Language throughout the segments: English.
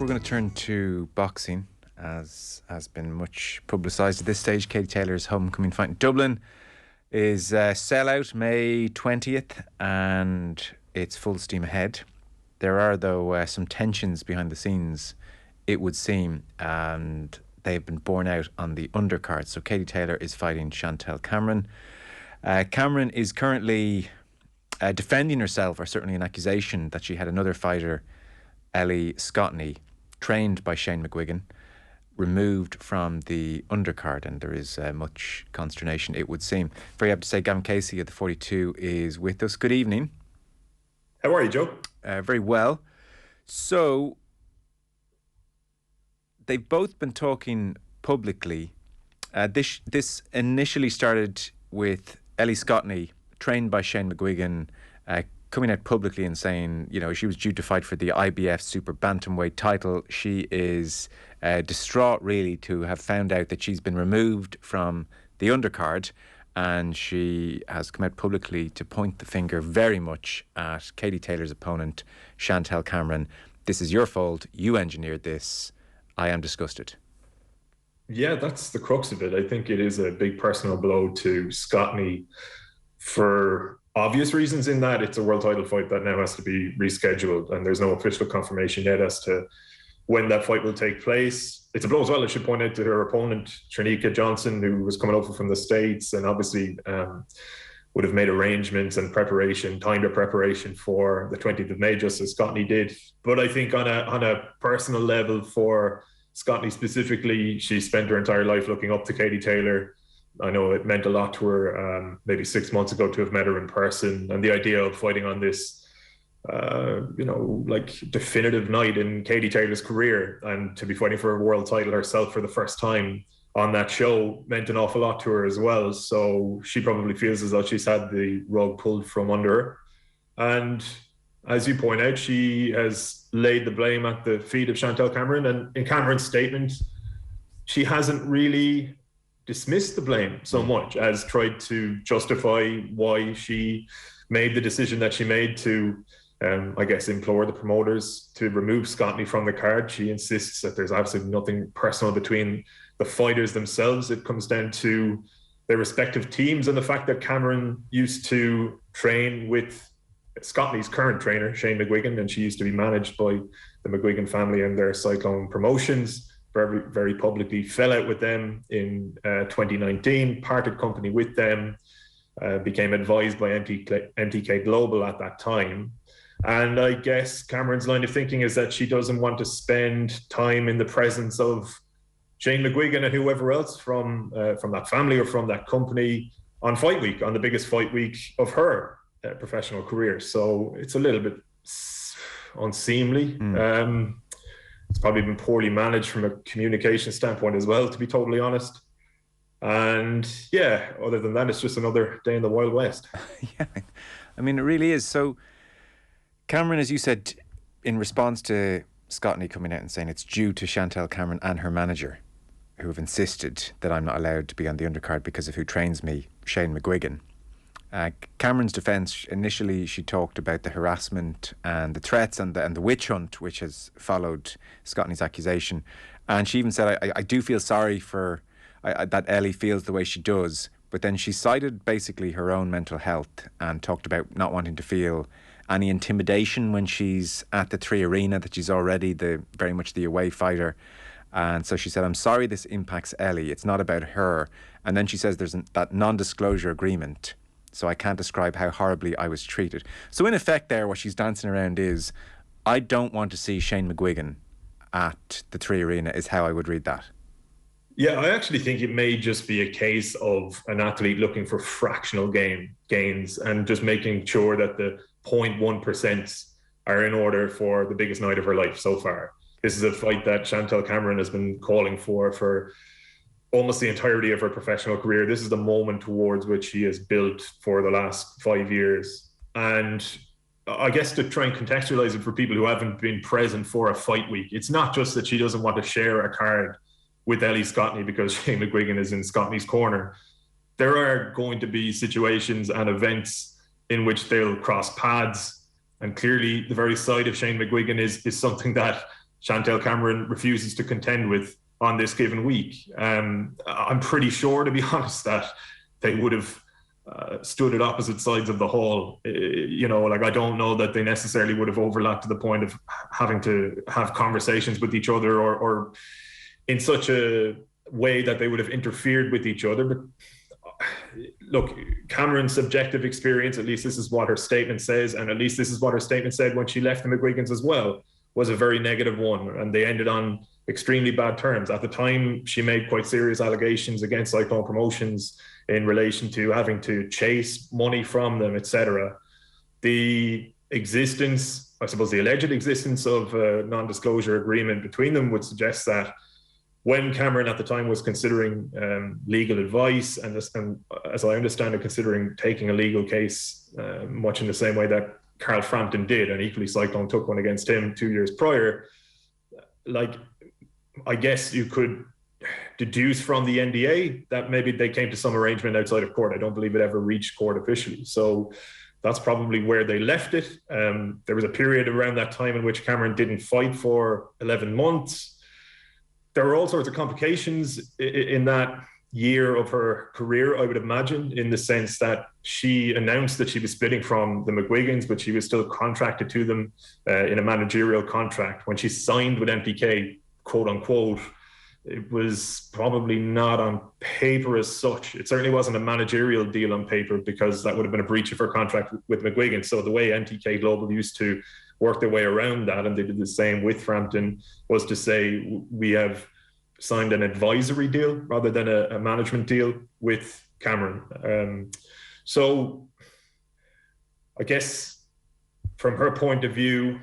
We're going to turn to boxing, as has been much publicised at this stage. Katie Taylor's homecoming fight in Dublin is sellout May 20th, and it's full steam ahead. There are, though, some tensions behind the scenes, it would seem, and they've been borne out on the undercard. So Katie Taylor is fighting Chantel Cameron. Cameron is currently defending herself, or certainly an accusation that she had another fighter, Ellie Scotney, trained by Shane McGuigan, removed from the undercard, and there is much consternation, it would seem. Very happy to say Gavan Casey at the 42 is with us. Good evening. How are you, Joe? Very well. So, they've both been talking publicly. This initially started with Ellie Scotney, trained by Shane McGuigan, coming out publicly and saying, you know, she was due to fight for the IBF Super Bantamweight title. She is distraught, really, to have found out that she's been removed from the undercard, and she has come out publicly to point the finger very much at Katie Taylor's opponent, Chantel Cameron. This is your fault. You engineered this. I am disgusted. Yeah, that's the crux of it. I think it is a big personal blow to Scotney for obvious reasons, in that it's a world title fight that now has to be rescheduled, and there's no official confirmation yet as to when that fight will take place. It's a blow as well, I should point out, to her opponent, Trinica Johnson, who was coming over from the States and obviously would have made arrangements and timed her preparation for the 20th of May, just as Scotney did. But I think on a personal level for Scotney specifically, she spent her entire life looking up to Katie Taylor. I know it meant a lot to her maybe 6 months ago to have met her in person, and the idea of fighting on this, definitive night in Katie Taylor's career, and to be fighting for a world title herself for the first time on that show meant an awful lot to her as well. So she probably feels as though she's had the rug pulled from under her. And as you point out, she has laid the blame at the feet of Chantel Cameron. And in Cameron's statement, she hasn't really dismissed the blame so much as tried to justify why she made the decision that she made to, implore the promoters to remove Scotney from the card. She insists that there's absolutely nothing personal between the fighters themselves. It comes down to their respective teams and the fact that Cameron used to train with Scotney's current trainer, Shane McGuigan, and she used to be managed by the McGuigan family and their Cyclone Promotions. Very, very publicly fell out with them in 2019, parted company with them, became advised by MTK Global at that time. And I guess Cameron's line of thinking is that she doesn't want to spend time in the presence of Shane McGuigan and whoever else from that family or from that company on fight week, on the biggest fight week of her professional career. So it's a little bit unseemly. It's probably been poorly managed from a communication standpoint as well, to be totally honest. And yeah, other than that, it's just another day in the Wild West. Yeah, I mean, it really is. So Cameron, as you said, in response to Scotney coming out and saying it's due to Chantel Cameron and her manager, who have insisted that I'm not allowed to be on the undercard because of who trains me, Shane McGuigan. Cameron's defence, initially she talked about the harassment and the threats and the witch hunt which has followed Scotney's accusation, and she even said, I do feel sorry for that Ellie feels the way she does, but then she cited basically her own mental health and talked about not wanting to feel any intimidation when she's at the Three Arena, that she's already very much the away fighter. And so she said, I'm sorry this impacts Ellie, it's not about her. And then she says there's that non-disclosure agreement, so I can't describe how horribly I was treated. So in effect there, what she's dancing around is, I don't want to see Shane McGuigan at the Three Arena, is how I would read that. Yeah, I actually think it may just be a case of an athlete looking for fractional gains and just making sure that the 0.1% are in order for the biggest night of her life so far. This is a fight that Chantel Cameron has been calling for almost the entirety of her professional career. This is the moment towards which she has built for the last 5 years. And I guess to try and contextualize it for people who haven't been present for a fight week, it's not just that she doesn't want to share a card with Ellie Scotney because Shane McGuigan is in Scotney's corner. There are going to be situations and events in which they'll cross paths. And clearly the very sight of Shane McGuigan is something that Chantel Cameron refuses to contend with on this given week. I'm pretty sure, to be honest, that they would have stood at opposite sides of the hall. Like, I don't know that they necessarily would have overlapped to the point of having to have conversations with each other or in such a way that they would have interfered with each other. But look, Cameron's subjective experience, at least this is what her statement says, and at least this is what her statement said when she left the McGuigans as well, was a very negative one, and they ended on extremely bad terms. At the time, she made quite serious allegations against Cyclone Promotions in relation to having to chase money from them, etc. The existence, I suppose the alleged existence of a non-disclosure agreement between them would suggest that when Cameron at the time was considering legal advice and as I understand it, considering taking a legal case, much in the same way that Carl Frampton did, and equally Cyclone took one against him 2 years prior, like, I guess you could deduce from the NDA that maybe they came to some arrangement outside of court. I don't believe it ever reached court officially. So that's probably where they left it. There was a period around that time in which Cameron didn't fight for 11 months. There were all sorts of complications in that year of her career, I would imagine, in the sense that she announced that she was splitting from the McGuigans, but she was still contracted to them in a managerial contract. When she signed with MPK, quote unquote, it was probably not on paper as such. It certainly wasn't a managerial deal on paper, because that would have been a breach of her contract with McGuigan. So the way MTK Global used to work their way around that, and they did the same with Frampton, was to say, we have signed an advisory deal rather than a management deal with Cameron. So I guess from her point of view,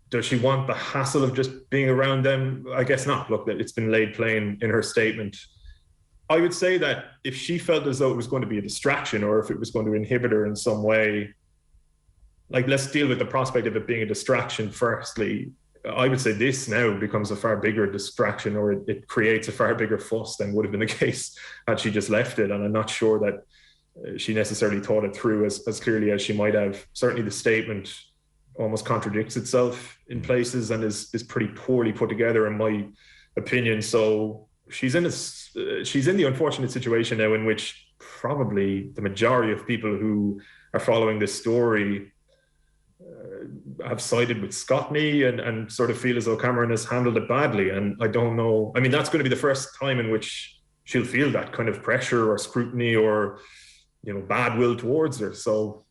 does she want the hassle of just being around them? I guess not. Look, it's been laid plain in her statement. I would say that if she felt as though it was going to be a distraction, or if it was going to inhibit her in some way, like, let's deal with the prospect of it being a distraction firstly. I would say this now becomes a far bigger distraction, or it creates a far bigger fuss than would have been the case had she just left it. And I'm not sure that she necessarily thought it through as clearly as she might have. Certainly the statement almost contradicts itself in places and is pretty poorly put together, in my opinion. So she's in the unfortunate situation now in which probably the majority of people who are following this story have sided with Scotney and sort of feel as though Cameron has handled it badly. And I don't know. I mean, that's going to be the first time in which she'll feel that kind of pressure or scrutiny or, bad will towards her. So,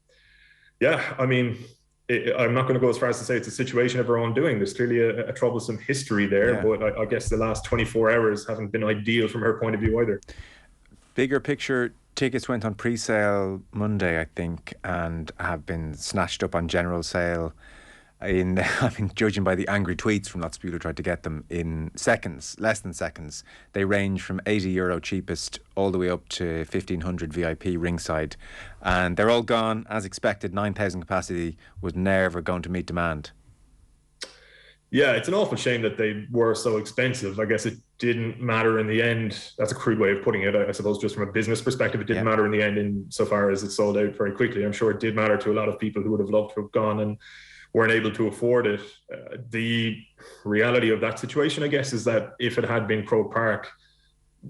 yeah, I mean, I'm not going to go as far as to say it's a situation of her own doing. There's clearly a troublesome history there, yeah. But I guess the last 24 hours haven't been ideal from her point of view either. Bigger picture, tickets went on pre-sale Monday, I think, and have been snatched up on general sale judging by the angry tweets from lots of people who tried to get them in seconds, less than seconds. They range from €80 cheapest all the way up to 1,500 VIP ringside. And they're all gone. As expected, 9,000 capacity was never going to meet demand. Yeah, it's an awful shame that they were so expensive. I guess it didn't matter in the end. That's a crude way of putting it. I suppose just from a business perspective, it didn't matter in the end insofar as it sold out very quickly. I'm sure it did matter to a lot of people who would have loved to have gone and weren't able to afford it. The reality of that situation, I guess, is that if it had been Croke Park,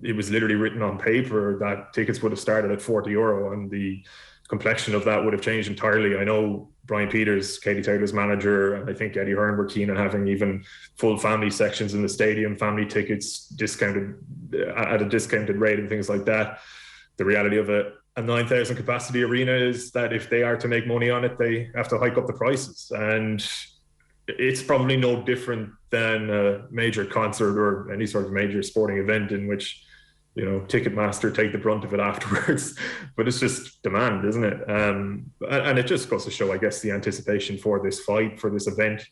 it was literally written on paper that tickets would have started at €40 and the complexion of that would have changed entirely. I know Brian Peters, Katie Taylor's manager, and I think Eddie Hearn were keen on having even full family sections in the stadium, family tickets discounted at a discounted rate and things like that. The reality of a 9,000 capacity arena is that if they are to make money on it, they have to hike up the prices. And it's probably no different than a major concert or any sort of major sporting event in which, Ticketmaster take the brunt of it afterwards. But it's just demand, isn't it? And it just goes to show, I guess, the anticipation for this fight, for this event.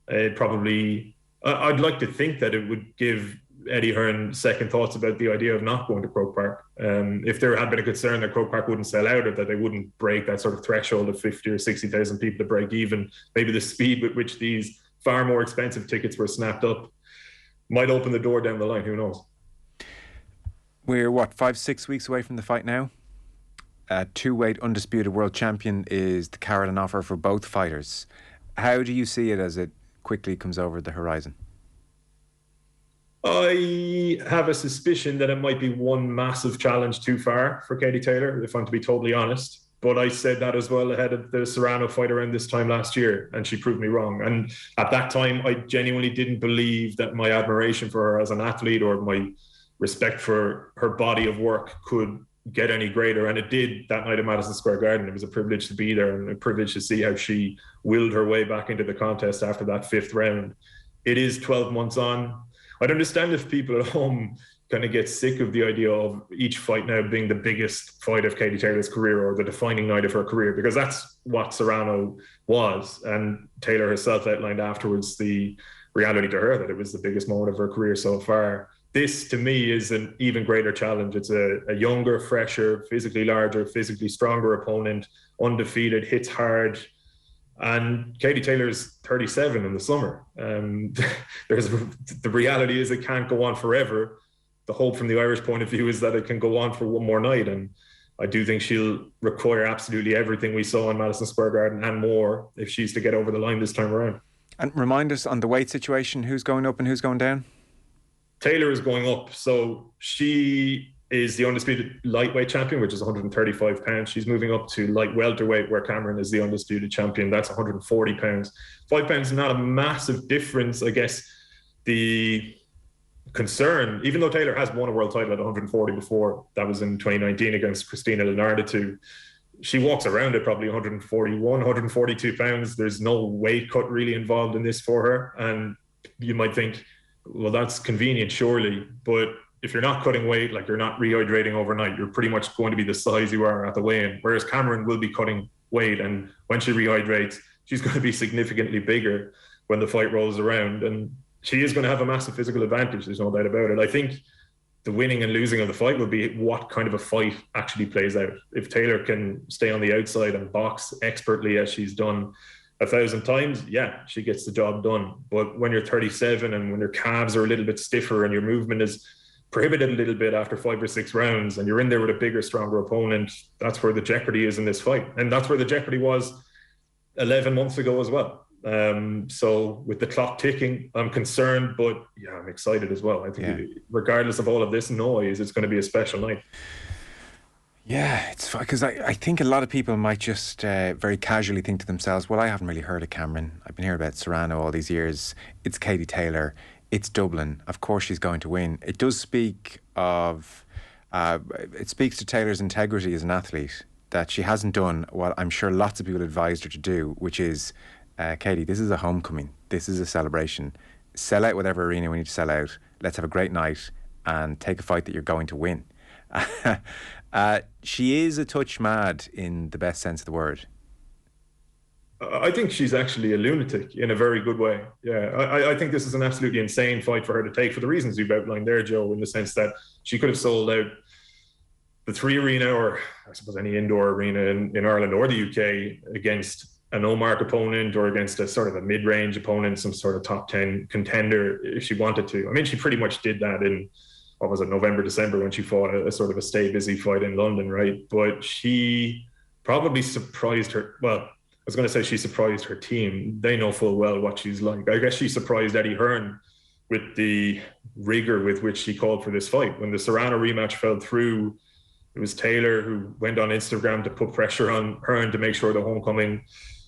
I'd like to think that it would give Eddie Hearn second thoughts about the idea of not going to Croke Park. If there had been a concern that Croke Park wouldn't sell out, or that they wouldn't break that sort of threshold of 50 or 60,000 people to break even, maybe the speed with which these far more expensive tickets were snapped up might open the door down the line. Who knows? We're 5-6 weeks away from the fight now. Two-weight undisputed world champion is the carrot and offer for both fighters. How do you see it as it quickly comes over the horizon? I have a suspicion that it might be one massive challenge too far for Katie Taylor, if I'm to be totally honest. But I said that as well ahead of the Serrano fight around this time last year, and she proved me wrong. And at that time, I genuinely didn't believe that my admiration for her as an athlete or my respect for her body of work could get any greater. And it did that night at Madison Square Garden. It was a privilege to be there and a privilege to see how she willed her way back into the contest after that 5th round. It is 12 months on. I'd understand if people at home kind of get sick of the idea of each fight now being the biggest fight of Katie Taylor's career or the defining night of her career, because that's what Serrano was. And Taylor herself outlined afterwards the reality to her that it was the biggest moment of her career so far. This, to me, is an even greater challenge. It's a younger, fresher, physically larger, physically stronger opponent, undefeated, hits hard. And Katie Taylor's 37 in the summer. The reality is it can't go on forever. The hope from the Irish point of view is that it can go on for one more night. And I do think she'll require absolutely everything we saw in Madison Square Garden and more if she's to get over the line this time around. And remind us on the weight situation, who's going up and who's going down? Taylor is going up. So she is the undisputed lightweight champion, which is 135 pounds. She's moving up to light welterweight, where Cameron is the undisputed champion. That's 140 pounds. 5 pounds is not a massive difference. I guess the concern, even though Taylor has won a world title at 140 before, that was in 2019 against Christina Lenardatu, she walks around at probably 141, 142 pounds. There's no weight cut really involved in this for her. And you might think, well, that's convenient, surely. But if you're not cutting weight, like you're not rehydrating overnight, you're pretty much going to be the size you are at the weigh-in. Whereas Cameron will be cutting weight, and when she rehydrates, she's going to be significantly bigger when the fight rolls around. And she is going to have a massive physical advantage. There's no doubt about it. I think the winning and losing of the fight will be what kind of a fight actually plays out. If Taylor can stay on the outside and box expertly as she's done 1,000 times, yeah, she gets the job done. But when you're 37 and when your calves are a little bit stiffer and your movement is prohibited a little bit after 5 or 6 rounds and you're in there with a bigger, stronger opponent, that's where the jeopardy is in this fight. And that's where the jeopardy was 11 months ago as well. So with the clock ticking, I'm concerned, but yeah, I'm excited as well. I think regardless of all of this noise, it's going to be a special night. Yeah, it's fun because I think a lot of people might just very casually think to themselves, well, I haven't really heard of Cameron. I've been hearing about Serrano all these years. It's Katie Taylor. It's Dublin. Of course she's going to win. It does speak of, it speaks to Taylor's integrity as an athlete, that she hasn't done what I'm sure lots of people advised her to do, which is, Katie, this is a homecoming. This is a celebration. Sell out whatever arena we need to sell out. Let's have a great night and take a fight that you're going to win. She is a touch mad in the best sense of the word. I think she's actually a lunatic in a very good way. Yeah, I think this is an absolutely insane fight for her to take for the reasons you've outlined there, Joe, in the sense that she could have sold out the 3 Arena, or I suppose any indoor arena in Ireland or the UK, against a no-mark opponent or against a sort of a mid-range opponent, some sort of top 10 contender if she wanted to. I mean, she pretty much did that in, what was it, November, December, when she fought a sort of a stay busy fight in London, right? But she probably surprised her, well, I was going to say she surprised her team. They know full well what she's like. I guess she surprised Eddie Hearn with the rigor with which she called for this fight. When the Serrano rematch fell through, it was Taylor who went on Instagram to put pressure on Hearn to make sure the homecoming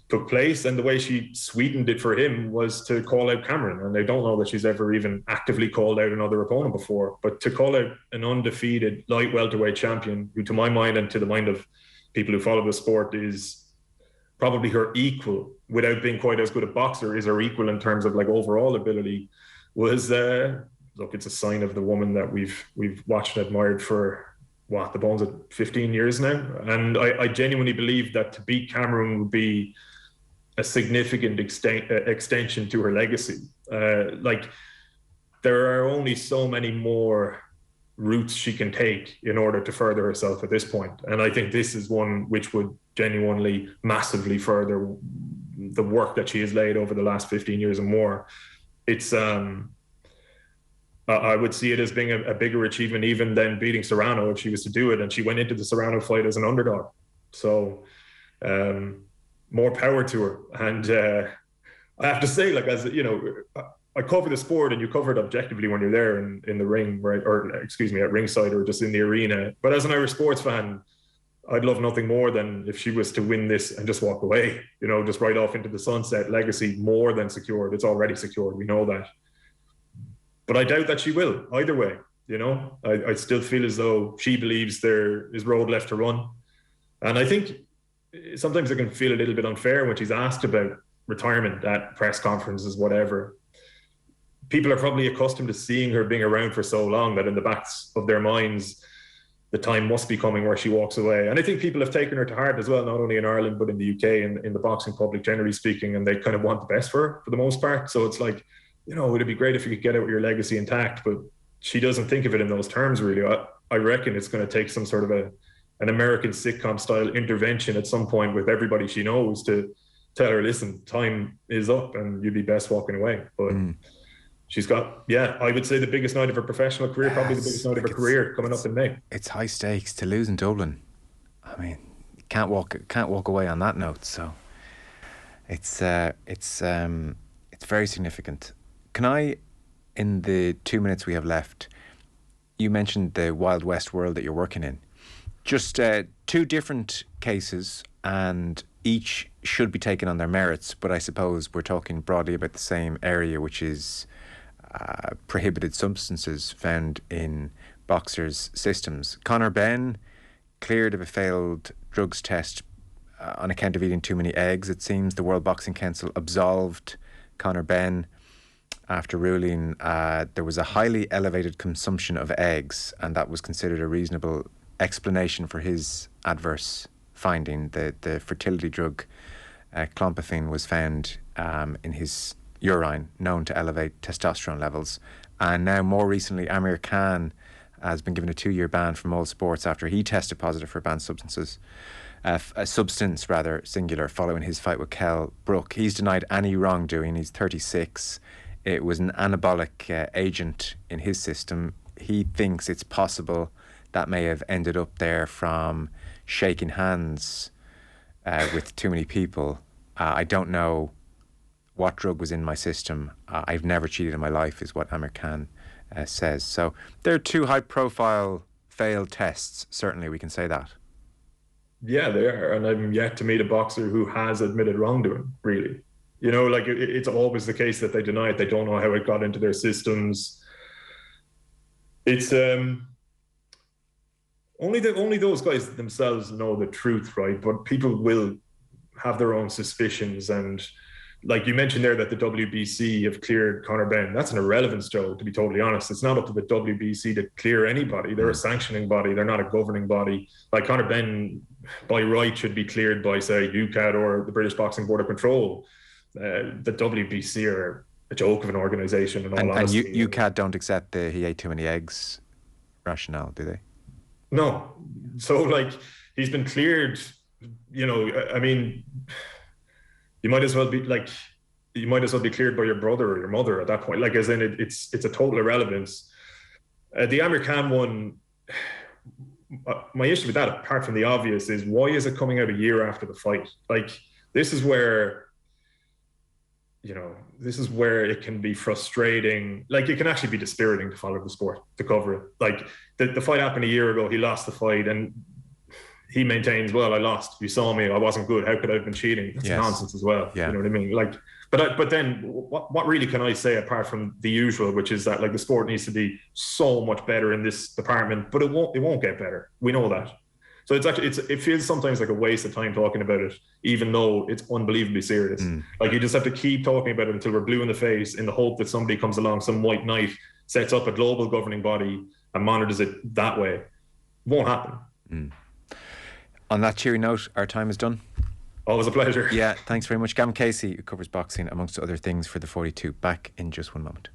took place. And the way she sweetened it for him was to call out Cameron. And I don't know that she's ever even actively called out another opponent before, but to call out an undefeated light welterweight champion, who to my mind and to the mind of people who follow the sport is probably her equal, without being quite as good a boxer, is her equal in terms of like overall ability, was, look, it's a sign of the woman that we've watched and admired for, what, the bones of 15 years now. And I genuinely believe that to beat Cameron would be a significant extension to her legacy. Like, there are only so many more routes she can take in order to further herself at this point. And I think this is one which would genuinely massively further the work that she has laid over the last 15 years and more. It's, I would see it as being a bigger achievement even than beating Serrano if she was to do it. And she went into the Serrano fight as an underdog. So more power to her. And I have to say, like, as you know, I cover the sport and you cover it objectively when you're there in the ring, right? Or excuse me, at ringside or just in the arena. But as an Irish sports fan, I'd love nothing more than if she was to win this and just walk away, you know, just right off into the sunset. Legacy more than secured. It's already secured. We know that. But I doubt that she will either way. You know, I still feel as though she believes there is road left to run. And I think sometimes it can feel a little bit unfair when she's asked about retirement at press conferences, whatever. People are probably accustomed to seeing her being around for so long that in the backs of their minds, the time must be coming where she walks away. And I think people have taken her to heart as well, not only in Ireland, but in the UK and in the boxing public, generally speaking, and they kind of want the best for her for the most part. So it's like, you know, it'd be great if you could get out with your legacy intact, but she doesn't think of it in those terms, really. I reckon it's going to take some sort of an American sitcom style intervention at some point with everybody she knows to tell her, listen, time is up and you'd be best walking away. But she's got, I would say the biggest night of her professional career, probably the biggest night of her career coming up in May. It's high stakes to lose in Dublin. I mean, can't walk away on that note. So it's very significant. Can I, in the 2 minutes we have left, you mentioned the Wild West world that you're working in. Just two different cases, and each should be taken on their merits, but I suppose we're talking broadly about the same area, which is prohibited substances found in boxers' systems. Conor Benn cleared of a failed drugs test on account of eating too many eggs. It seems the World Boxing Council absolved Conor Benn after ruling there was a highly elevated consumption of eggs, and that was considered a reasonable explanation for his adverse finding. The fertility drug clomiphene was found in his urine, known to elevate testosterone levels. And now more recently, Amir Khan has been given a 2-year ban from all sports after he tested positive for banned substances. A substance, rather, singular, following his fight with Kell Brook. He's denied any wrongdoing. He's 36. It was an anabolic agent in his system. He thinks it's possible that may have ended up there from shaking hands with too many people. I don't know what drug was in my system. I've never cheated in my life, is what Amir Khan says. So there are two high-profile failed tests. Certainly, we can say that. Yeah, they are. And I'm yet to meet a boxer who has admitted wrongdoing, really. You know, like it's always the case that they deny it. They don't know how it got into their systems. It's only those guys themselves know the truth, right? But people will have their own suspicions. And like you mentioned there that the WBC have cleared Conor Benn. That's an irrelevance, Joe, to be totally honest. It's not up to the WBC to clear anybody. They're a sanctioning body. They're not a governing body. Like Conor Benn, by right, should be cleared by, say, UCAD or the British Boxing Board of Control. The WBC are a joke of an organisation, in all honesty. And UCAD don't accept the he ate too many eggs rationale, do they? No. So, like, he's been cleared, you know, I mean, you might as well be cleared by your brother or your mother at that point. Like, as in, it's a total irrelevance. The Amir Khan one, my issue with that, apart from the obvious, is why is it coming out a year after the fight? Like, this is where it can be frustrating. Like, it can actually be dispiriting to follow the sport, to cover it. Like, the fight happened a year ago. He lost the fight, and he maintains, well, I lost. You saw me. I wasn't good. How could I have been cheating? That's nonsense as well. Yeah. You know what I mean? Like, but then what really can I say apart from the usual, which is that, like, the sport needs to be so much better in this department, but it won't get better. We know that. So it feels sometimes like a waste of time talking about it, even though it's unbelievably serious. Like, you just have to keep talking about it until we're blue in the face, in the hope that somebody comes along, some white knight, sets up a global governing body and monitors it that way. It won't happen. On that cheery note, our time is done. Always a pleasure. Yeah, thanks very much. Gavan Casey, who covers boxing, amongst other things, for the 42. Back in just one moment.